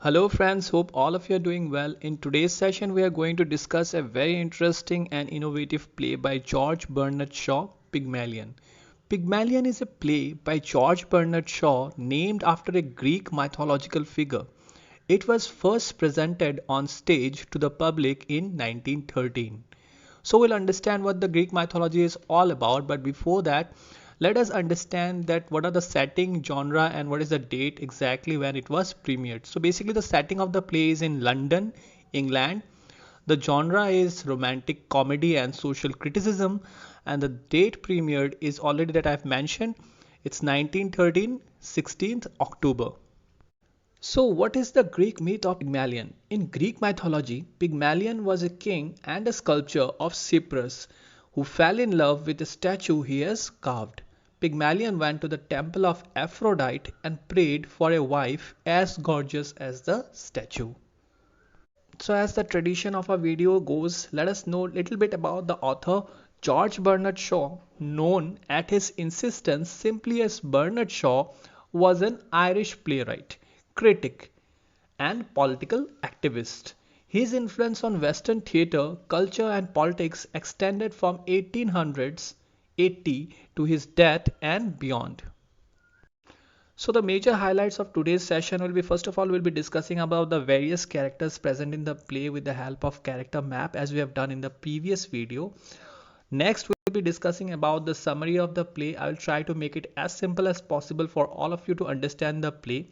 Hello friends, hope all of you are doing well. In today's session, we are going to discuss a very interesting and innovative play by George Bernard Shaw, Pygmalion. Pygmalion is a play by George Bernard Shaw named after a Greek mythological figure. It was first presented on stage to the public in 1913. So we'll understand what the Greek mythology is all about, but before that, let us understand that what are the setting, genre, and what is the date exactly when it was premiered. So basically the setting of the play is in London, England. The genre is romantic comedy and social criticism, and the date premiered is already that I've mentioned. It's 1913, 16th October. So, what is the Greek myth of Pygmalion? In Greek mythology, Pygmalion was a king and a sculptor of Cyprus who fell in love with a statue he has carved. Pygmalion went to the temple of Aphrodite and prayed for a wife as gorgeous as the statue. So, as the tradition of our video goes, let us know a little bit about the author George Bernard Shaw, known at his insistence simply as Bernard Shaw, was an Irish playwright, critic, and political activist. His influence on Western theatre, culture, and politics extended from 1800s 80 to his death and beyond. So the major highlights of today's session will be, first of all, we'll be discussing about the various characters present in the play with the help of character map as we have done in the previous video. Next, we'll be discussing about the summary of the play. I will try to make it as simple as possible for all of you to understand the play.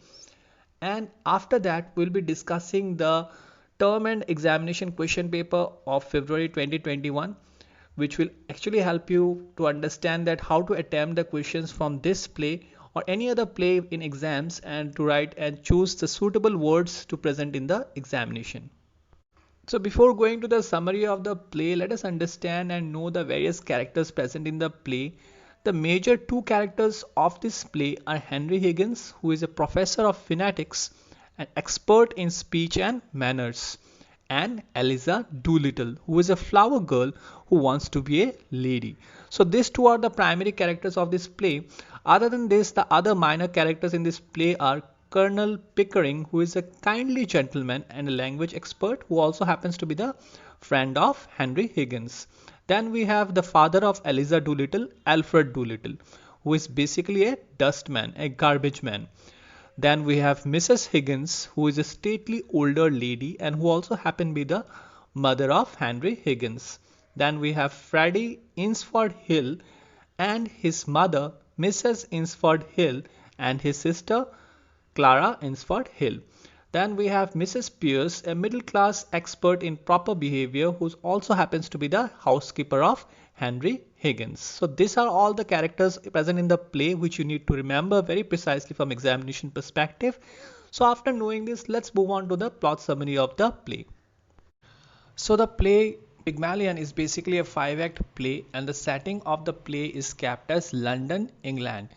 And after that, we'll be discussing the term and examination question paper of February 2021, which will actually help you to understand that how to attempt the questions from this play or any other play in exams and to write and choose the suitable words to present in the examination. So before going to the summary of the play, let us understand and know the various characters present in the play. The major two characters of this play are Henry Higgins, who is a professor of phonetics, an expert in speech and manners, and Eliza Doolittle, who is a flower girl who wants to be a lady. So these two are the primary characters of this play. Other than this, the other minor characters in this play are Colonel Pickering, who is a kindly gentleman and a language expert who also happens to be the friend of Henry Higgins. Then we have the father of Eliza Doolittle, Alfred Doolittle, who is basically a dustman, a garbage man. Then we have Mrs. Higgins, who is a stately older lady and who also happened to be the mother of Henry Higgins. Then we have Freddie Insford Hill and his mother, Mrs. Insford Hill, and his sister, Clara Insford Hill. Then we have Mrs. Pierce, a middle class expert in proper behavior who also happens to be the housekeeper of Henry Higgins. So these are all the characters present in the play which you need to remember very precisely from examination perspective. So after knowing this, let's move on to the plot summary of the play. So the play Pygmalion is basically a five-act play and the setting of the play is kept as London, England.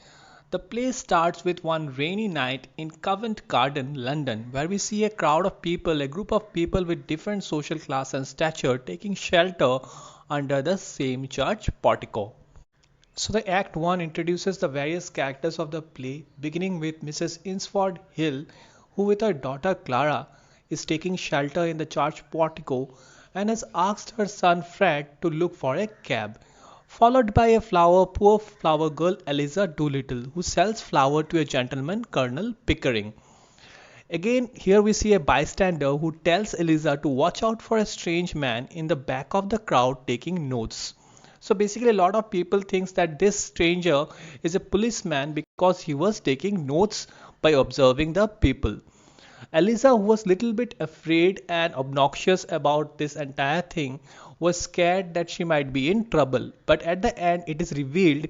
The play starts with one rainy night in Covent Garden, London, where we see a crowd of people, a group of people with different social class and stature taking shelter under the same church portico. So the Act 1 introduces the various characters of the play, beginning with Mrs. Insford Hill, who with her daughter Clara is taking shelter in the church portico and has asked her son Fred to look for a cab, followed by a poor flower girl Eliza Doolittle, who sells flower to a gentleman, Colonel Pickering. Again, here we see a bystander who tells Eliza to watch out for a strange man in the back of the crowd taking notes. So basically a lot of people thinks that this stranger is a policeman because he was taking notes by observing the people. Eliza, who was little bit afraid and obnoxious about this entire thing, was scared that she might be in trouble. But at the end, it is revealed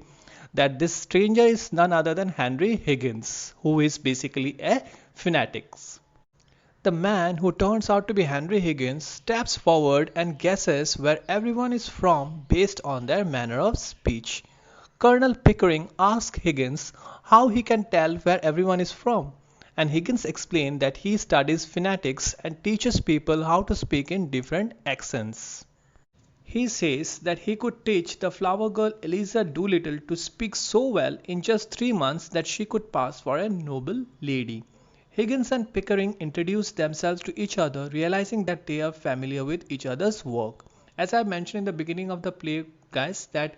that this stranger is none other than Henry Higgins, who is basically a fanatic. The man, who turns out to be Henry Higgins, steps forward and guesses where everyone is from based on their manner of speech. Colonel Pickering asks Higgins how he can tell where everyone is from, and Higgins explains that he studies phonetics and teaches people how to speak in different accents. He says that he could teach the flower girl Eliza Doolittle to speak so well in just 3 months that she could pass for a noble lady. Higgins and Pickering introduce themselves to each other, realizing that they are familiar with each other's work. As I mentioned in the beginning of the play, guys, that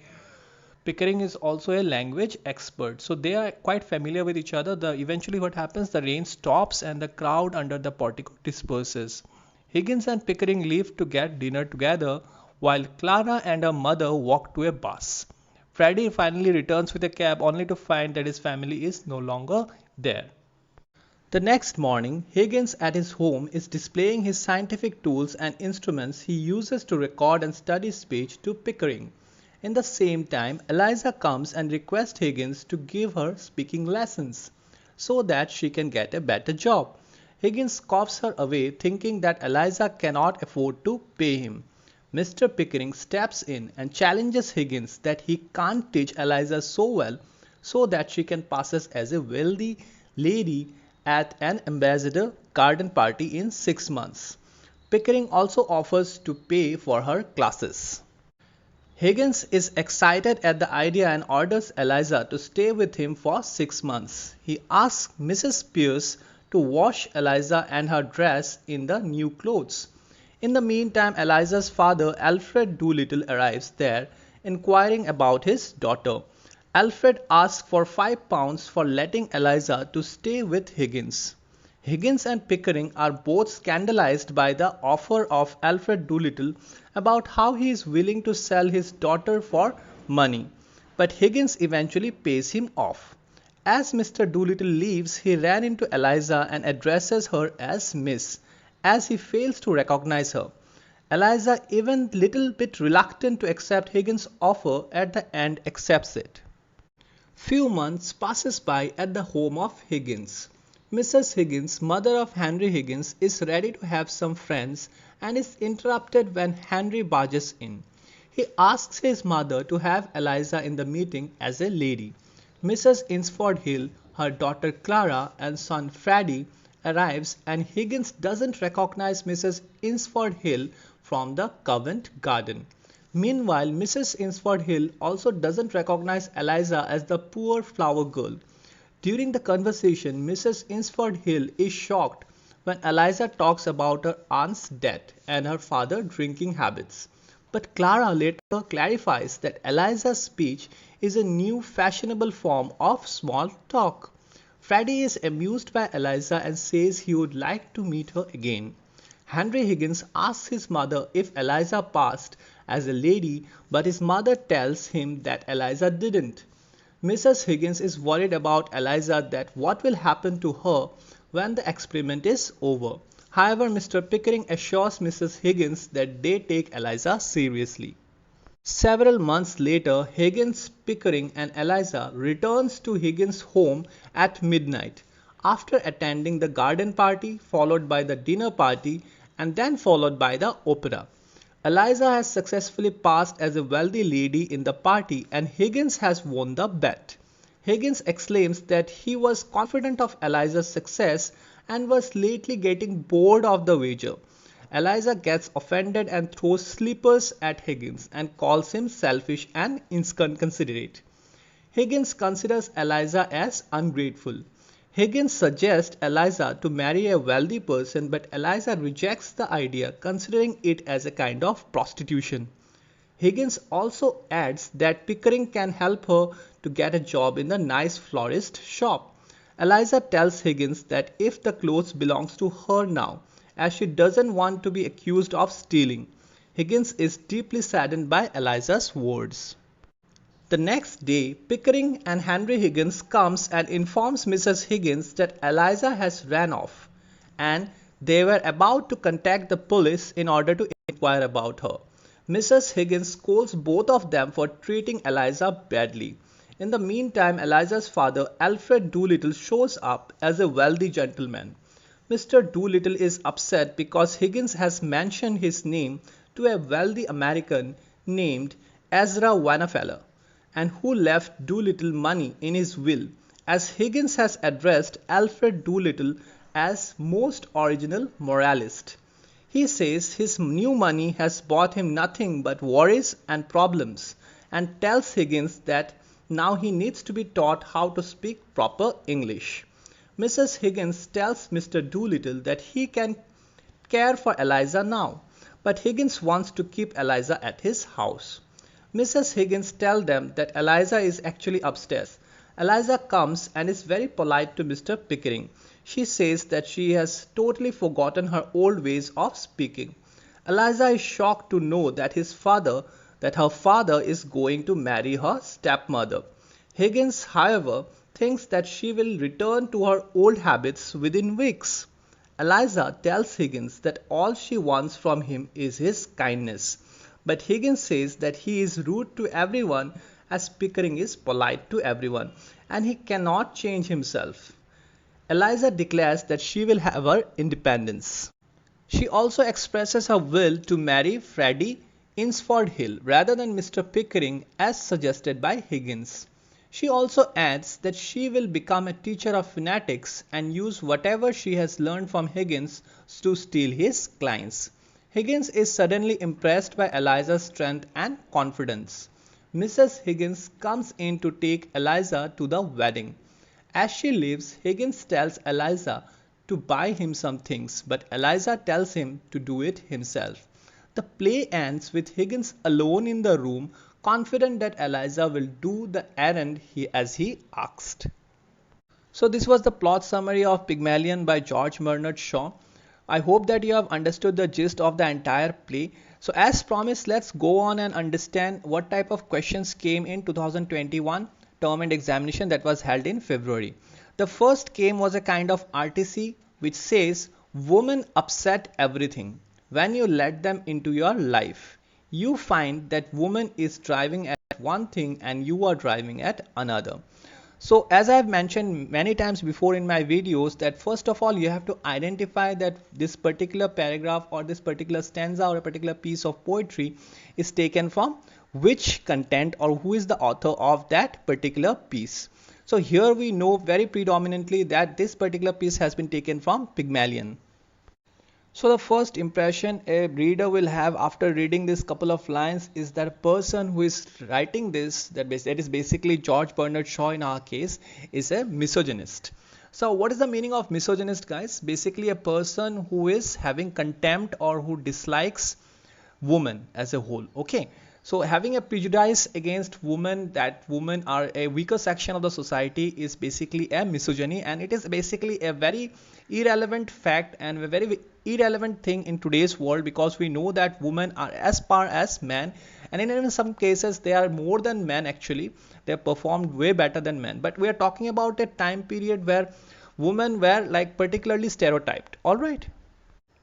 Pickering is also a language expert, so they are quite familiar with each other. Eventually, what happens? The rain stops and the crowd under the portico disperses. Higgins and Pickering leave to get dinner together, while Clara and her mother walk to a bus. Freddie finally returns with a cab only to find that his family is no longer there. The next morning, Higgins at his home is displaying his scientific tools and instruments he uses to record and study speech to Pickering. In the same time, Eliza comes and requests Higgins to give her speaking lessons so that she can get a better job. Higgins scoffs her away, thinking that Eliza cannot afford to pay him. Mr. Pickering steps in and challenges Higgins that he can't teach Eliza so well so that she can pass as a wealthy lady at an ambassador garden party in 6 months. Pickering also offers to pay for her classes. Higgins is excited at the idea and orders Eliza to stay with him for 6 months. He asks Mrs. Pierce to wash Eliza and her dress in the new clothes. In the meantime, Eliza's father, Alfred Doolittle, arrives there, inquiring about his daughter. Alfred asks for £5 for letting Eliza to stay with Higgins. Higgins and Pickering are both scandalized by the offer of Alfred Doolittle about how he is willing to sell his daughter for money, but Higgins eventually pays him off. As Mr. Doolittle leaves, he ran into Eliza and addresses her as Miss, as he fails to recognize her. Eliza, even little bit reluctant to accept Higgins' offer, at the end accepts it. Few months passes by at the home of Higgins. Mrs. Higgins, mother of Henry Higgins, is ready to have some friends and is interrupted when Henry barges in. He asks his mother to have Eliza in the meeting as a lady. Mrs. Insford Hill, her daughter Clara, and son Freddie arrives, and Higgins doesn't recognize Mrs. Insford Hill from the Covent Garden. Meanwhile, Mrs. Insford Hill also doesn't recognize Eliza as the poor flower girl. During the conversation, Mrs. Insford Hill is shocked when Eliza talks about her aunt's death and her father's drinking habits. But Clara later clarifies that Eliza's speech is a new fashionable form of small talk. Freddie is amused by Eliza and says he would like to meet her again. Henry Higgins asks his mother if Eliza passed as a lady, but his mother tells him that Eliza didn't. Mrs. Higgins is worried about Eliza, that what will happen to her when the experiment is over. However, Mr. Pickering assures Mrs. Higgins that they take Eliza seriously. Several months later, Higgins, Pickering and Eliza returns to Higgins' home at midnight, after attending the garden party, followed by the dinner party, and then followed by the opera. Eliza has successfully passed as a wealthy lady in the party, and Higgins has won the bet. Higgins exclaims that he was confident of Eliza's success and was lately getting bored of the wager. Eliza gets offended and throws slippers at Higgins and calls him selfish and inconsiderate. Higgins considers Eliza as ungrateful. Higgins suggests Eliza to marry a wealthy person, but Eliza rejects the idea, considering it as a kind of prostitution. Higgins also adds that Pickering can help her to get a job in the nice florist shop. Eliza tells Higgins that if the clothes belongs to her now, as she doesn't want to be accused of stealing. Higgins is deeply saddened by Eliza's words. The next day, Pickering and Henry Higgins comes and informs Mrs. Higgins that Eliza has ran off, and they were about to contact the police in order to inquire about her. Mrs. Higgins scolds both of them for treating Eliza badly. In the meantime, Eliza's father, Alfred Doolittle, shows up as a wealthy gentleman. Mr. Doolittle is upset because Higgins has mentioned his name to a wealthy American named Ezra Wannafeller, and who left Doolittle money in his will, as Higgins has addressed Alfred Doolittle as most original moralist. He says his new money has bought him nothing but worries and problems, and tells Higgins that now he needs to be taught how to speak proper English. Mrs. Higgins tells Mr. Doolittle that he can care for Eliza now, but Higgins wants to keep Eliza at his house. Mrs. Higgins tells them that Eliza is actually upstairs. Eliza comes and is very polite to Mr. Pickering. She says that she has totally forgotten her old ways of speaking. Eliza is shocked to know that her father is going to marry her stepmother. Higgins, however, thinks that she will return to her old habits within weeks. Eliza tells Higgins that all she wants from him is his kindness, but Higgins says that he is rude to everyone as Pickering is polite to everyone, and he cannot change himself. Eliza declares that she will have her independence. She also expresses her will to marry Freddie Insford Hill rather than Mr. Pickering as suggested by Higgins. She also adds that she will become a teacher of phonetics and use whatever she has learned from Higgins to steal his clients. Higgins is suddenly impressed by Eliza's strength and confidence. Mrs. Higgins comes in to take Eliza to the wedding. As she leaves, Higgins tells Eliza to buy him some things, but Eliza tells him to do it himself. The play ends with Higgins alone in the room, confident that Eliza will do the errand as he asked. So this was the plot summary of Pygmalion by George Bernard Shaw. I hope that you have understood the gist of the entire play. So as promised, let's go on and understand what type of questions came in 2021 term and examination that was held in February. The first was a kind of RTC which says women upset everything. When you let them into your life, you find that woman is driving at one thing and you are driving at another. So as I have mentioned many times before in my videos, that first of all you have to identify that this particular paragraph or this particular stanza or a particular piece of poetry is taken from which content or who is the author of that particular piece. So here we know very predominantly that this particular piece has been taken from Pygmalion. So the first impression a reader will have after reading this couple of lines is that a person who is writing this, that is basically George Bernard Shaw in our case, is a misogynist. So what is the meaning of misogynist, guys? Basically a person who is having contempt or who dislikes women as a whole. Okay. So having a prejudice against women, that women are a weaker section of the society, is basically a misogyny, and it is basically a very irrelevant fact and a very irrelevant thing in today's world, because we know that women are as power as men, and in some cases they are more than men. Actually they have performed way better than men, but we are talking about a time period where women were like particularly stereotyped. All right.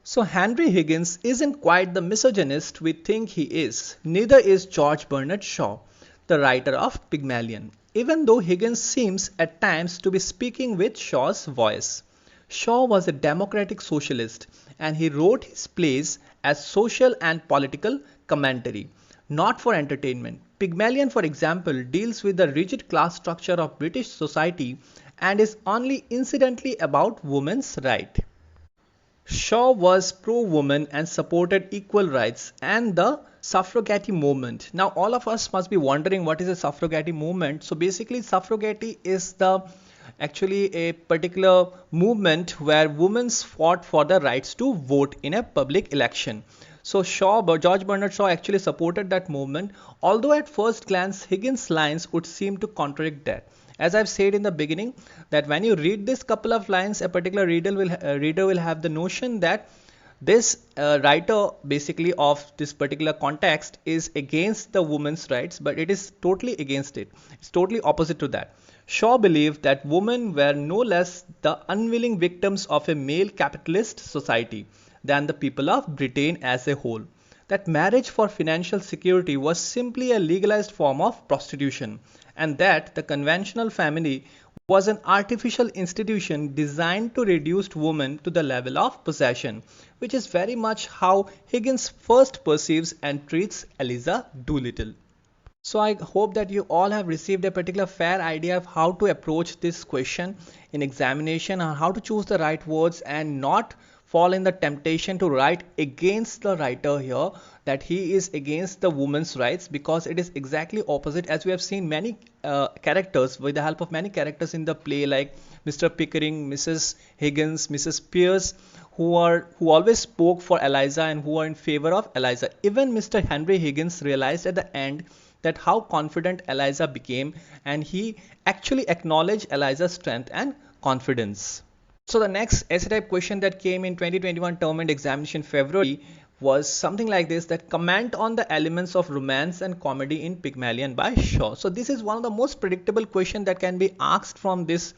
So Henry Higgins isn't quite the misogynist we think he is. Neither is George Bernard Shaw, the writer of Pygmalion, even though Higgins seems at times to be speaking with Shaw's voice. Shaw was a democratic socialist, and he wrote his plays as social and political commentary, not for entertainment. Pygmalion, for example, deals with the rigid class structure of British society and is only incidentally about women's rights. Shaw was pro-woman and supported equal rights and the suffragette movement. Now all of us must be wondering what is a suffragette movement. So basically suffragette is actually a particular movement where women fought for the rights to vote in a public election. So George Bernard Shaw actually supported that movement, although at first glance Higgins' lines would seem to contradict that. As I've said in the beginning, that when you read this couple of lines, a particular reader will have the notion that this writer basically of this particular context is against the women's rights, but it is totally against it. It's totally opposite to that. Shaw believed that women were no less the unwilling victims of a male capitalist society than the people of Britain as a whole. That marriage for financial security was simply a legalized form of prostitution, and that the conventional family was an artificial institution designed to reduce women to the level of possession, which is very much how Higgins first perceives and treats Eliza Doolittle. So I hope that you all have received a particular fair idea of how to approach this question in examination and how to choose the right words and not fall in the temptation to write against the writer here, that he is against the women's rights, because it is exactly opposite. As we have seen many characters, with the help of many characters in the play, like Mr. Pickering, Mrs. Higgins, Mrs. Pierce, who always spoke for Eliza and who are in favor of Eliza. Even Mr. Henry Higgins realized at the end that how confident Eliza became, and he actually acknowledged Eliza's strength and confidence. So the next essay type question that came in 2021 term and examination February was something like this: that comment on the elements of romance and comedy in Pygmalion by Shaw. So this is one of the most predictable question that can be asked from this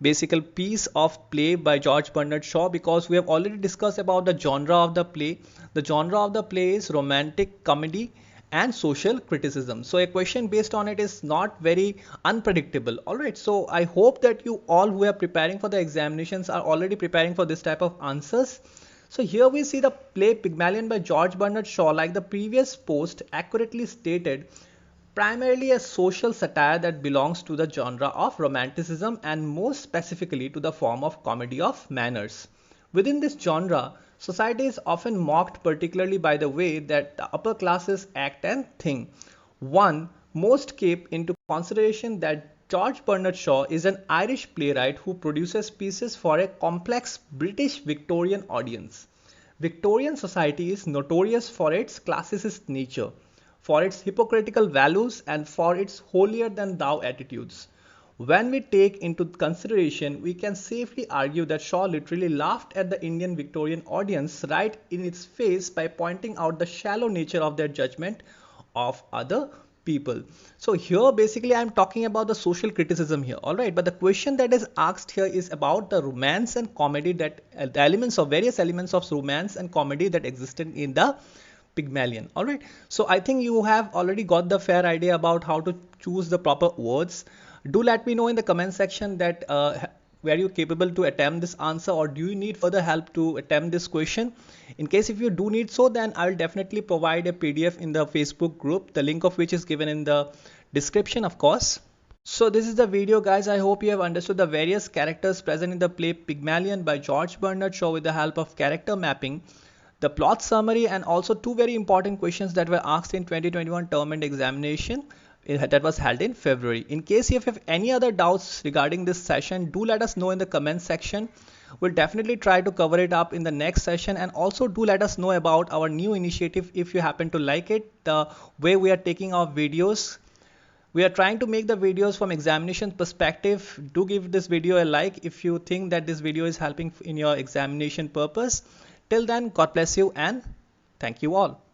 basic piece of play by George Bernard Shaw, because we have already discussed about the genre of the play. The genre of the play is romantic comedy and social criticism. So a question based on it is not very unpredictable. Alright, so I hope that you all who are preparing for the examinations are already preparing for this type of answers. So here we see the play Pygmalion by George Bernard Shaw, like the previous post accurately stated, primarily a social satire that belongs to the genre of romanticism, and most specifically to the form of comedy of manners. Within this genre, society is often mocked, particularly by the way that the upper classes act and think. One most keep into consideration that George Bernard Shaw is an Irish playwright who produces pieces for a complex British Victorian audience. Victorian society is notorious for its classicist nature, for its hypocritical values, and for its holier than thou attitudes. When we take into consideration, we can safely argue that Shaw literally laughed at the Indian Victorian audience right in its face by pointing out the shallow nature of their judgment of other people. So here basically I'm talking about the social criticism here, alright, but the question that is asked here is about the romance and comedy, that the elements of various elements of romance and comedy that existed in the Pygmalion. Alright, so I think you have already got the fair idea about how to choose the proper words. Do let me know in the comment section that were you capable to attempt this answer, or do you need further help to attempt this question. In case if you do need so, then I'll definitely provide a PDF in the Facebook group, the link of which is given in the description, of course. So this is the video, guys. I hope you have understood the various characters present in the play Pygmalion by George Bernard Shaw with the help of character mapping, the plot summary, and also two very important questions that were asked in 2021 term and examination that was held in February. In case you have any other doubts regarding this session, do let us know in the comment section. We'll definitely try to cover it up in the next session, and also do let us know about our new initiative if you happen to like it, the way we are taking our videos. We are trying to make the videos from examination perspective. Do give this video a like if you think that this video is helping in your examination purpose. Till then, God bless you and thank you all.